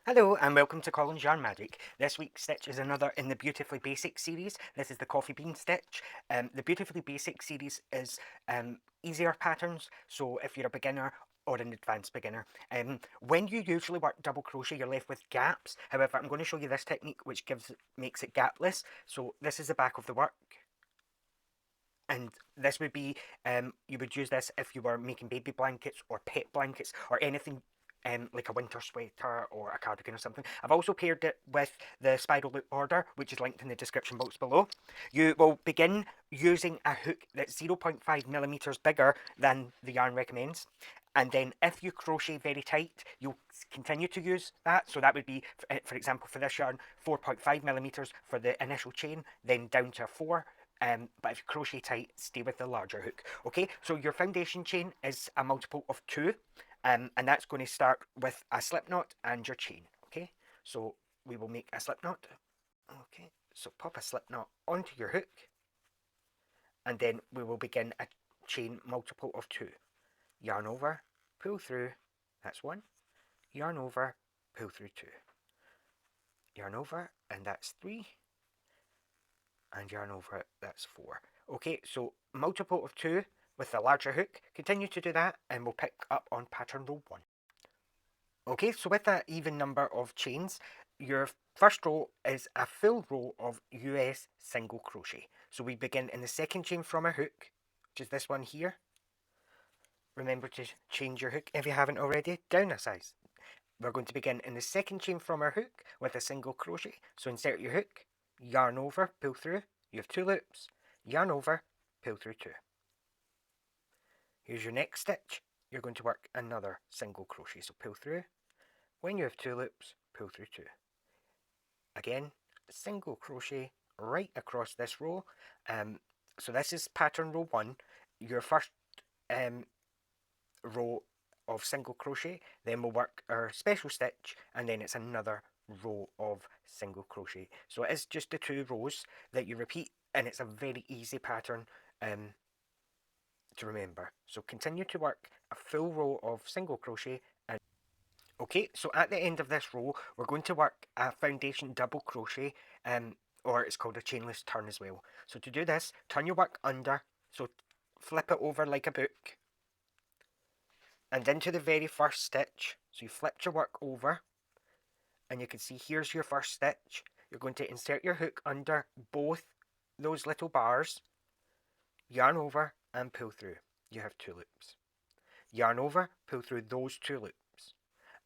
Hello and welcome to Colin's Yarn Magic. This week's stitch is another in the Beautifully Basic series. This is the coffee bean stitch. The Beautifully Basic series is easier patterns, so if you're a beginner or an advanced beginner. When you usually work double crochet, you're left with gaps. However, I'm going to show you this technique which makes it gapless. So this is the back of the work. And this would be, you would use this if you were making baby blankets or pet blankets or anything like a winter sweater or a cardigan or something. I've also paired it with the spiral loop border, which is linked in the description box below. You will begin using a hook that's 0.5 millimeters bigger than the yarn recommends. And then if you crochet very tight, you'll continue to use that. So that would be, for example, for this yarn, 4.5 millimeters for the initial chain, then down to 4. But if you crochet tight, stay with the larger hook. Okay, so your foundation chain is a multiple of 2, and that's going to start with a slip knot and your chain. Okay, so we will make a slip knot. Okay, so pop a slip knot onto your hook, and then we will begin a chain multiple of 2. Yarn over, pull through, that's 1. Yarn over, pull through 2. Yarn over, and that's 3. And yarn over it, that's 4. Okay, so multiple of 2 with the larger hook. Continue to do that and we'll pick up on pattern row 1. Okay, so with that even number of chains, your first row is a full row of US single crochet. So we begin in the second chain from our hook, which is this one here. Remember to change your hook if you haven't already, down a size. We're going to begin in the second chain from our hook with a single crochet. So insert your hook, yarn over, pull through, you have 2 loops, yarn over, pull through 2. Here's your next stitch. You're going to work another single crochet, so pull through. When you have 2 loops, pull through 2. Again, single crochet right across this row. So this is pattern row 1. Your first row of single crochet, then we'll work our special stitch, and then it's another row of single crochet. So it is just the 2 rows that you repeat, and it's a very easy pattern to remember. So continue to work a full row of single crochet. And okay, so at the end of this row, we're going to work a foundation double crochet, or it's called a chainless turn as well. So to do this, turn your work under, so flip it over like a book, and into the very first stitch. So you flipped your work over, and you can see here's your first stitch. You're going to insert your hook under both those little bars, yarn over and pull through. You have 2 loops. Yarn over, pull through those 2 loops,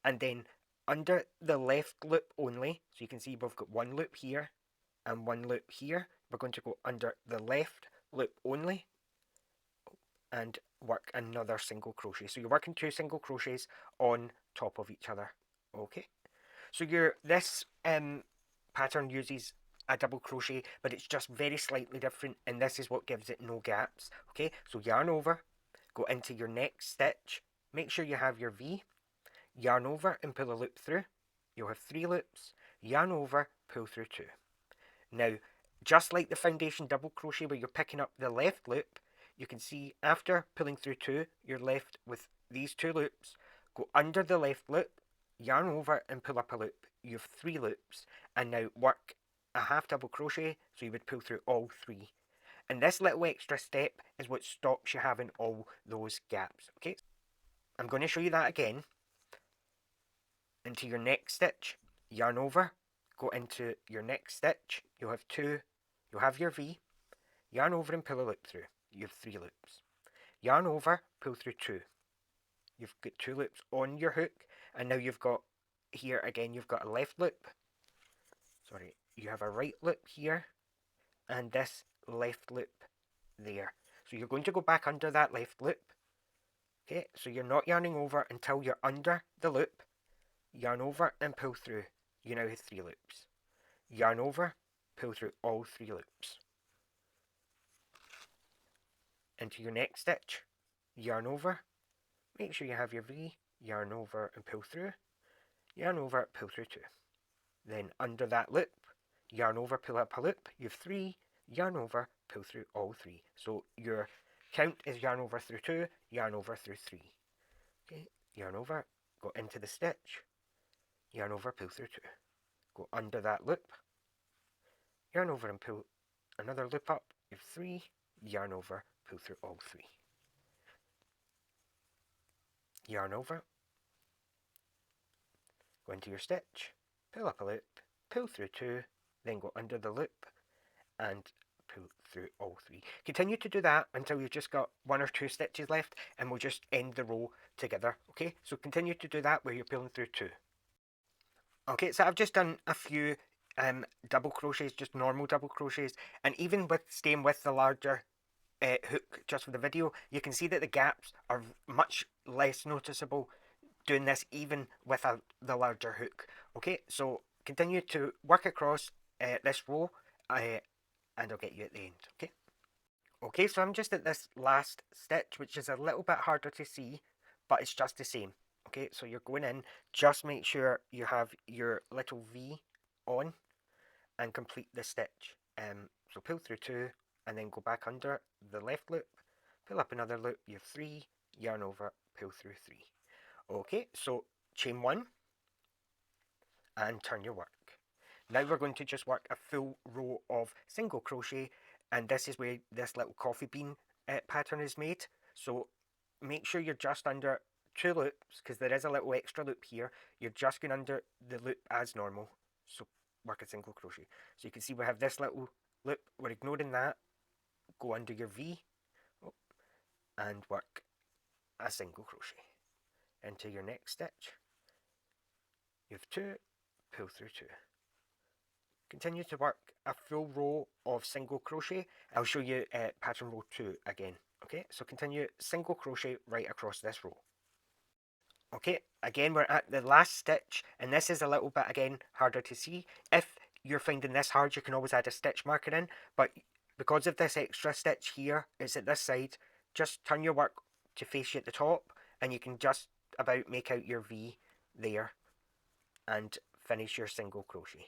and then under the left loop only, so you can see we've got 1 loop here and 1 loop here. We're going to go under the left loop only and work another single crochet. So you're working 2 single crochets on top of each other. Okay, so this pattern uses a double crochet, but it's just very slightly different, and this is what gives it no gaps. Okay, so yarn over, go into your next stitch, make sure you have your V, yarn over and pull a loop through. You'll have 3 loops, yarn over, pull through 2. Now, just like the foundation double crochet where you're picking up the left loop, you can see after pulling through 2, you're left with these 2 loops. Go under the left loop, yarn over and pull up a loop. You have 3 loops, and now work a half double crochet, so you would pull through all 3. And this little extra step is what stops you having all those gaps. Okay, I'm going to show you that again. Into your next stitch, yarn over, go into your next stitch. You'll have your V, yarn over and pull a loop through. You have 3 loops. Yarn over, pull through 2. You've got 2 loops on your hook, and now you've got here again, you've got a left loop. Sorry, you have a right loop here, and this left loop there. So you're going to go back under that left loop. Okay, so you're not yarning over until you're under the loop. Yarn over and pull through. You now have 3 loops. Yarn over, pull through all 3 loops. Into your next stitch, yarn over, make sure you have your V, yarn over and pull through, yarn over, pull through 2. Then under that loop, yarn over, pull up a loop, you have 3, yarn over, pull through all 3. So your count is yarn over through 2, yarn over through 3. Okay, yarn over, go into the stitch, yarn over, pull through 2, go under that loop, yarn over and pull another loop up, you have 3, yarn over, pull through all 3, yarn over, go into your stitch, pull up a loop, pull through 2, then go under the loop and pull through all 3. Continue to do that until you've just got 1 or 2 stitches left, and we'll just end the row together. Okay, so continue to do that where you're pulling through 2. Okay, so I've just done a few double crochets, just normal double crochets, and even with staying with the larger hook just for the video, you can see that the gaps are much less noticeable doing this even without the larger hook. Okay, so continue to work across this row and I'll get you at the end. Okay, so I'm just at this last stitch, which is a little bit harder to see, but it's just the same. Okay, so you're going in, just make sure you have your little V on and complete the stitch. So pull through 2 and then go back under the left loop, pull up another loop, you have 3, yarn over, pull through 3. Okay, so chain 1 and turn your work. Now we're going to just work a full row of single crochet, and this is where this little coffee bean pattern is made. So make sure you're just under 2 loops, because there is a little extra loop here. You're just going under the loop as normal, so work a single crochet. So you can see we have this little loop, we're ignoring that, go under your V and work a single crochet into your next stitch. You have 2, pull through 2. Continue to work a full row of single crochet. I'll show you pattern row 2 again. Okay, so continue single crochet right across this row. Okay, again we're at the last stitch, and this is a little bit again harder to see. If you're finding this hard, you can always add a stitch marker in, but because of this extra stitch here, it's at this side, just turn your work to face you at the top, and you can just about make out your V there and finish your single crochet.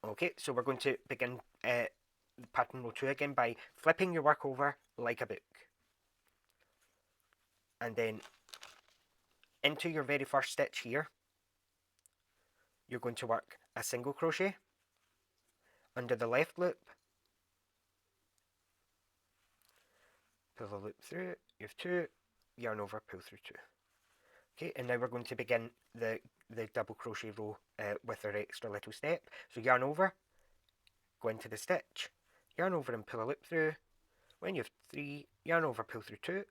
Okay, so we're going to begin pattern row 2 again by flipping your work over like a book, and then into your very first stitch here, you're going to work a single crochet under the left loop, pull the loop through, you have 2, yarn over, pull through 2. Okay, and now we're going to begin the double crochet row with our extra little step. So yarn over, go into the stitch, yarn over and pull a loop through. When you have 3, yarn over, pull through 2,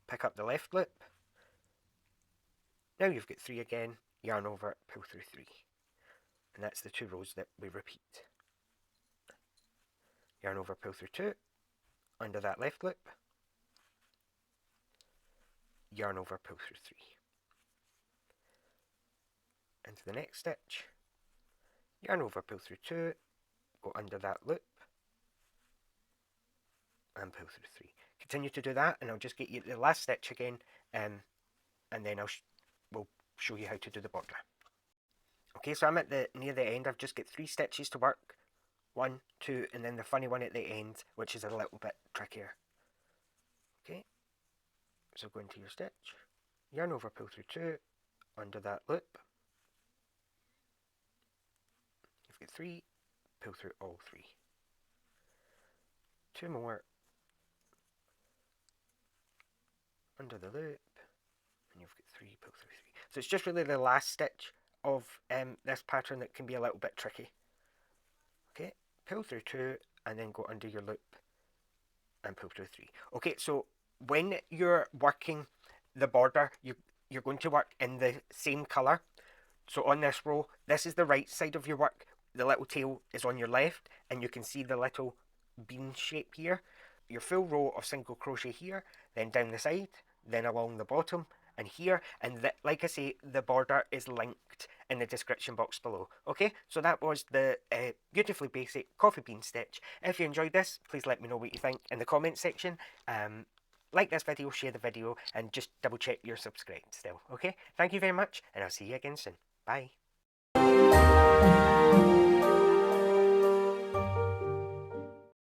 pick up the left loop. Now you've got 3 again, yarn over, pull through 3. And that's the 2 rows that we repeat. Yarn over, pull through 2, under that left loop, yarn over, pull through 3. Into the next stitch, yarn over, pull through 2, go under that loop, and pull through 3. Continue to do that, and I'll just get you the last stitch again, and then we'll show you how to do the border. Okay, so I'm at near the end. I've just got 3 stitches to work, 1, 2, and then the funny one at the end, which is a little bit trickier. Okay, so go into your stitch, yarn over, pull through 2, under that loop. You've got 3, pull through all 3. 2 more, under the loop, and you've got 3, pull through 3. So it's just really the last stitch of this pattern that can be a little bit tricky. Okay, pull through 2 and then go under your loop and pull through 3. Okay, so when you're working the border, you're going to work in the same colour. So on this row, this is the right side of your work, the little tail is on your left, and you can see the little bean shape here. Your full row of single crochet here, then down the side, then along the bottom, and here, and like I say, the border is linked in the description box below. Okay, so that was the beautifully basic coffee bean stitch. If you enjoyed this, please let me know what you think in the comment section. Like this video, share the video, and just double check you're subscribed still. Okay, thank you very much, and I'll see you again soon. Bye.